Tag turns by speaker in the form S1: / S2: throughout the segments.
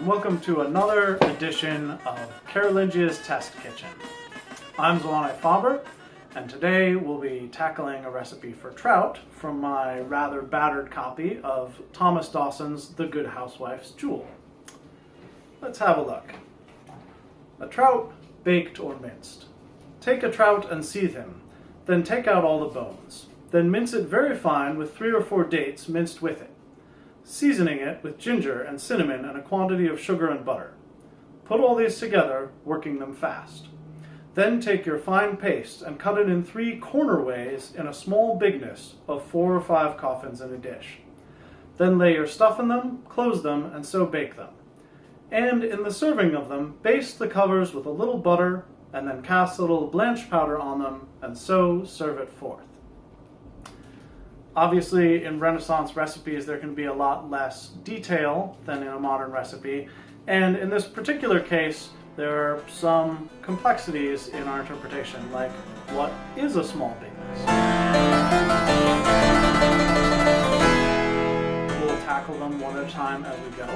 S1: and welcome to another edition of Carolingia's Test Kitchen. I'm Zolani Faber, and today we'll be tackling a recipe for trout from my rather battered copy of Thomas Dawson's The Good Housewife's Jewel. Let's have a look. A trout baked or minced. Take a trout and seethe him, then take out all the bones. Then mince it very fine with 3 or 4 dates minced with it, seasoning it with ginger and cinnamon and a quantity of sugar and butter. Put all these together, working them fast. Then take your fine paste and cut it in 3 corner ways in a small bigness of 4 or 5 coffins in a dish. Then lay your stuff in them, close them, and so bake them. And in the serving of them, baste the covers with a little butter, and then cast a little blanch powder on them, and so serve it forth. Obviously, in Renaissance recipes, there can be a lot less detail than in a modern recipe, and in this particular case, there are some complexities in our interpretation, like what is a small bigness? We'll tackle them one at a time as we go.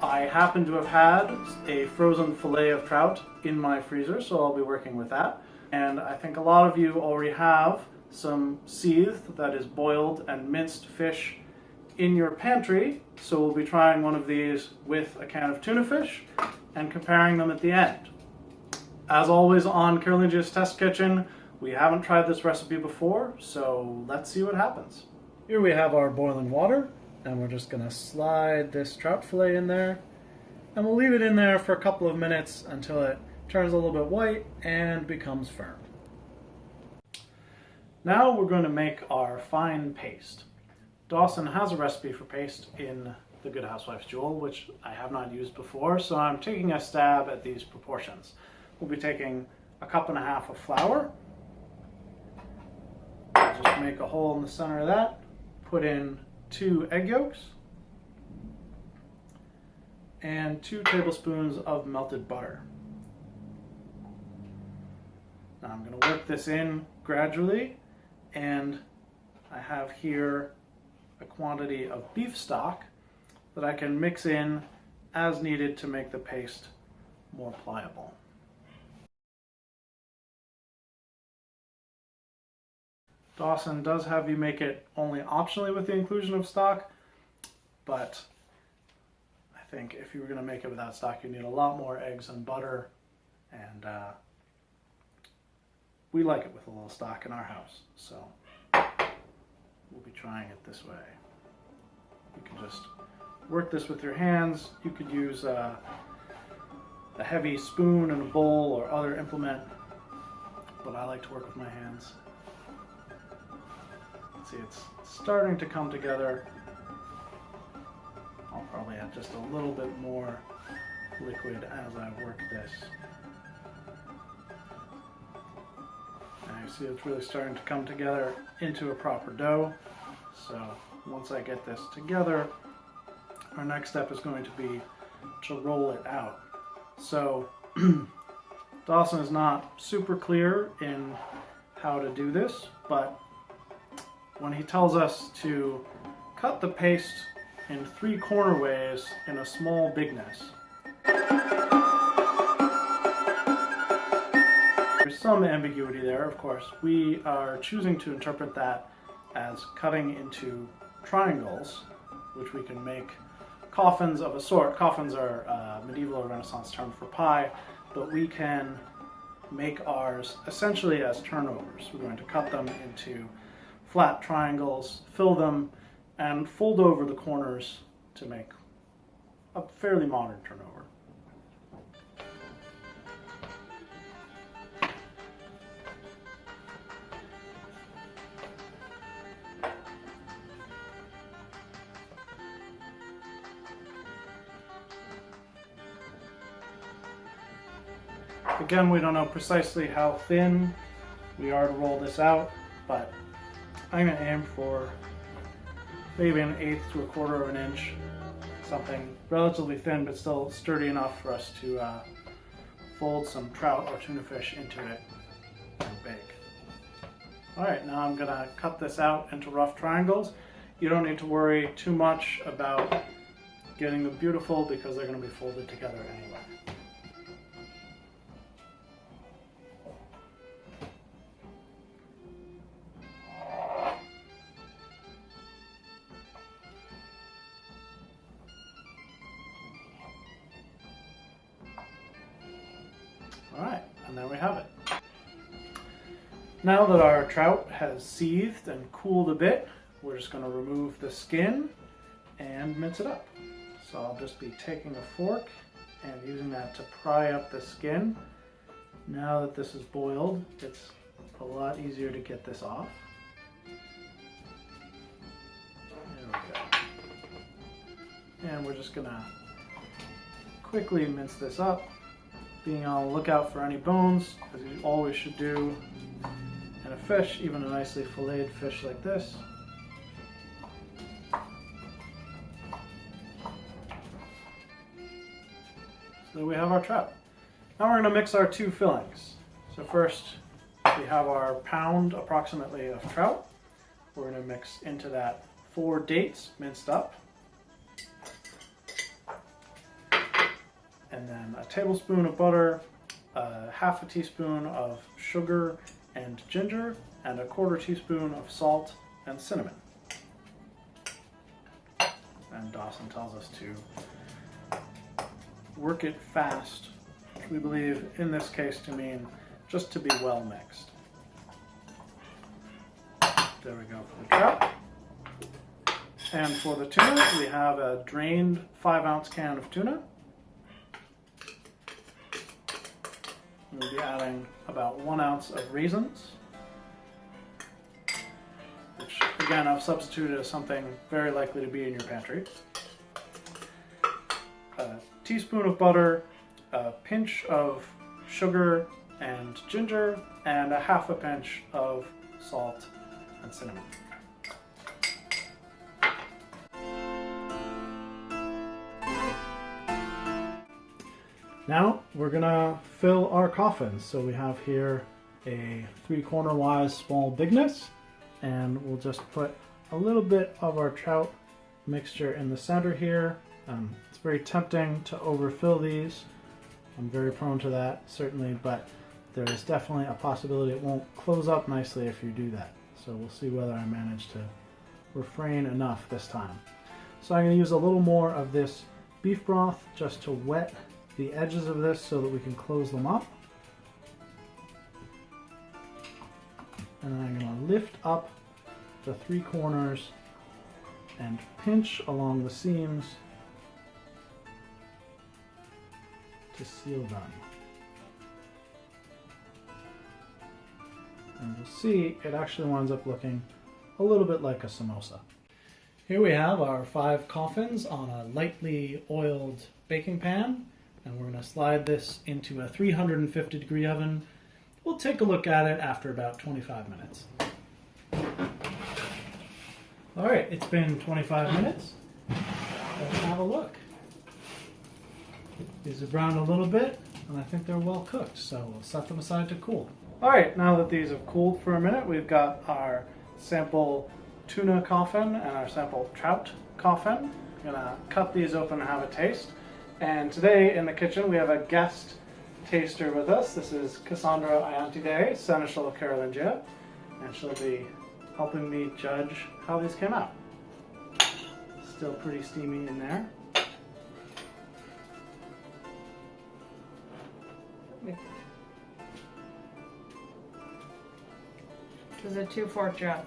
S1: I happen to have had a frozen fillet of trout in my freezer, so I'll be working with that. And I think a lot of you already have some seethed, that is boiled and minced fish in your pantry, so we'll be trying one of these with a can of tuna fish and comparing them at the end. As always on Carolingia's Test Kitchen, we haven't tried this recipe before, so let's see what happens. Here we have our boiling water, and we're just going to slide this trout fillet in there, and we'll leave it in there for a couple of minutes until it turns a little bit white and becomes firm. Now we're going to make our fine paste. Dawson has a recipe for paste in The Good Housewife's Jewel, which I have not used before, so I'm taking a stab at these proportions. We'll be taking a 1.5 cups of flour. I'll just make a hole in the center of that. Put in 2 egg yolks and 2 tablespoons of melted butter. Now I'm going to work this in gradually, and I have here a quantity of beef stock that I can mix in as needed to make the paste more pliable. Dawson does have you make it only optionally with the inclusion of stock, but I think if you were going to make it without stock, you need a lot more eggs and butter, and we like it with a little stock in our house, so we'll be trying it this way. You can just work this with your hands. You could use a heavy spoon and a bowl or other implement, but I like to work with my hands. See, it's starting to come together. I'll probably add just a little bit more liquid as I work this. And you see it's really starting to come together into a proper dough. So once I get this together, our next step is going to be to roll it out. So Dawson is not super clear in how to do this, but when he tells us to cut the paste in 3 corner ways in a small bigness, there's some ambiguity there, of course. We are choosing to interpret that as cutting into triangles, which we can make coffins of a sort. Coffins are a medieval or Renaissance term for pie, but we can make ours essentially as turnovers. We're going to cut them into flat triangles, fill them, and fold over the corners to make a fairly modern turnover. Again, we don't know precisely how thin we are to roll this out, but I'm going to aim for maybe 1/8 to 1/4 of an inch, something relatively thin but still sturdy enough for us to fold some trout or tuna fish into it and bake. Alright, now I'm going to cut this out into rough triangles. You don't need to worry too much about getting them beautiful because they're going to be folded together anyway. Alright, and there we have it. Now that our trout has seethed and cooled a bit, we're just going to remove the skin and mince it up. So I'll just be taking a fork and using that to pry up the skin. Now that this is boiled, it's a lot easier to get this off. There we go. And we're just going to quickly mince this up, being on the lookout for any bones, as you always should do in a fish, even a nicely filleted fish like this. So we have our trout. Now we're going to mix our two fillings. So first we have our pound approximately of trout. We're going to mix into that 4 dates minced up. And then a tablespoon of butter, half a teaspoon of sugar and ginger, and a 1/4 teaspoon of salt and cinnamon. And Dawson tells us to work it fast, which we believe in this case to mean just to be well mixed. There we go for the trout. And for the tuna, we have a drained 5-ounce can of tuna. We'll be adding about 1 ounce of raisins, which again I've substituted as something very likely to be in your pantry. A teaspoon of butter, a pinch of sugar and ginger, and a half a pinch of salt and cinnamon. Now we're gonna fill our coffins. So we have here a 3-corner wise small bigness, and we'll just put a little bit of our trout mixture in the center here. It's very tempting to overfill these. I'm very prone to that, certainly, but there is definitely a possibility it won't close up nicely if you do that. So we'll see whether I manage to refrain enough this time. So I'm going to use a little more of this beef broth just to wet the edges of this so that we can close them up. And then I'm going to lift up the 3 corners and pinch along the seams to seal them. And you'll see it actually winds up looking a little bit like a samosa. Here we have our 5 coffins on a lightly oiled baking pan, and we're going to slide this into a 350-degree oven. We'll take a look at it after about 25 minutes. Alright, it's been 25 minutes. Let's have a look. These are browned a little bit, and I think they're well cooked, so we'll set them aside to cool. Alright, now that these have cooled for a minute, we've got our sample tuna coffin and our sample trout coffin. I'm going to cut these open and have a taste. And today in the kitchen we have a guest taster with us. This is Cassandra Iantide, Seneschal of Carolingia, and she'll be helping me judge how these came out. Still pretty steamy in there.
S2: This is a 2-fork job.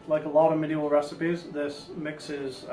S1: Like a lot of medieval recipes, this mixes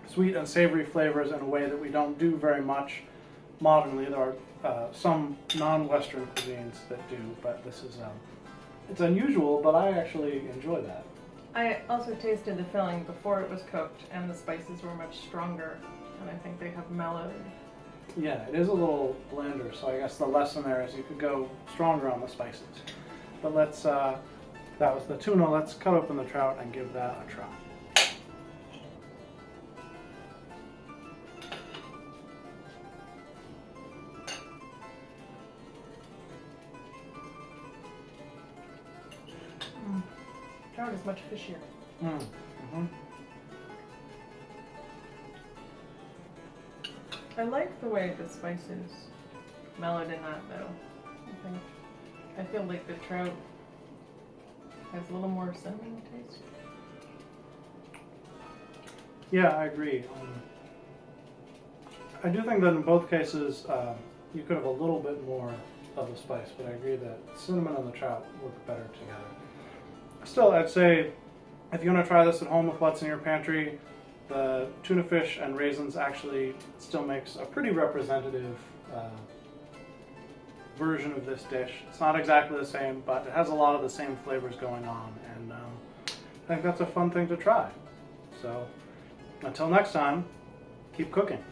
S1: sweet and savory flavors in a way that we don't do very much modernly. There are some non-Western cuisines that do, but this is it's unusual, but I actually enjoy that.
S2: I also tasted the filling before it was cooked, and the spices were much stronger, and I think they have mellowed.
S1: Yeah, it is a little blender, so I guess the lesson there is you could go stronger on the spices. But let's, that was the tuna, let's cut open the trout and give that a try.
S2: Trout is much fishier.
S1: Mm-hmm.
S2: I like the way the spice is mellowed in that though. I feel like the trout has a little more cinnamon taste.
S1: Yeah, I agree. I do think that in both cases you could have a little bit more of the spice, but I agree that cinnamon and the trout work better together. Still, I'd say if you want to try this at home with what's in your pantry, the tuna fish and raisins actually still makes a pretty representative version of this dish. It's not exactly the same, but it has a lot of the same flavors going on, and I think that's a fun thing to try. So until next time, keep cooking.